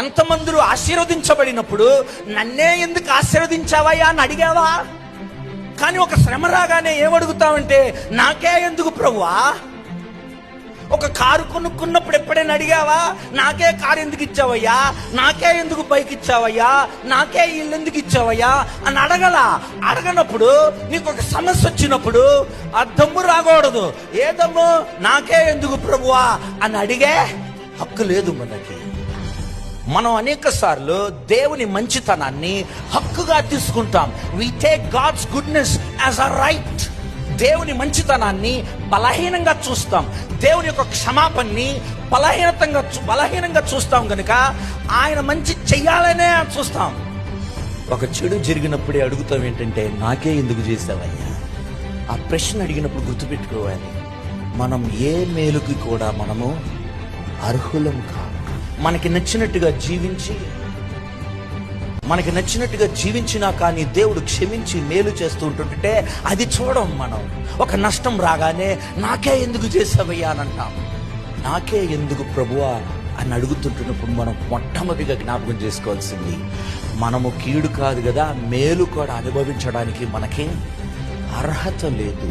ఎంతమంది ఆశీర్వదించబడినప్పుడు నన్నే ఎందుకు ఆశీర్వదించావయ్యా అని అడిగావా? కానీ ఒక శ్రమ రాగానే ఏమడుగుతావంటే నాకే ఎందుకు ప్రభువా? ఒక కారు కొనుక్కున్నప్పుడు ఎప్పుడైనా అడిగావా నాకే కారు ఎందుకు ఇచ్చావయ్యా, నాకే ఎందుకు బైక్ ఇచ్చావయ్యా, నాకే ఇల్లు ఎందుకు ఇచ్చావయ్యా అని అడగనప్పుడు నీకు ఒక సమస్య వచ్చినప్పుడు ఆ దమ్ము రాకూడదు. ఏ దమ్ము? నాకే ఎందుకు ప్రభువా అని అడిగే హక్కు లేదు మనకి. మనం అనేక సార్లు దేవుని మంచితనాన్ని హక్కుగా తీసుకుంటాం. We take God's goodness as a right. దేవుని మంచితనాన్ని బలహీనంగా చూస్తాం. దేవుని యొక్క క్షమాపణని బలహీనంగా చూస్తాం కనుక ఆయన మంచి చెయ్యాలనే చూస్తాం. ఒక చెడు జరిగినప్పుడే అడుగుతాం ఏంటంటే నాకే ఎందుకు చేసావయ్యా? ఆ ప్రశ్న అడిగినప్పుడు గుర్తుపెట్టుకోవాలి, మనం ఏ మేలుకి కూడా మనము అర్హులం కాదు. మనకి నచ్చినట్టుగా జీవించినా కానీ దేవుడు క్షమించి మేలు చేస్తూ ఉంటుంటే అది చూడం. మనం ఒక నష్టం రాగానే నాకే ఎందుకు చేసావయ్యా అని అంటాం. నాకే ఎందుకు ప్రభువా అని అడుగుతుంటున్నప్పుడు మనం మొట్టమొదటిగా జ్ఞాపకం చేసుకోవాల్సింది, మనము కీడు కాదు కదా, మేలు కూడా అనుభవించడానికి మనకి అర్హత లేదు.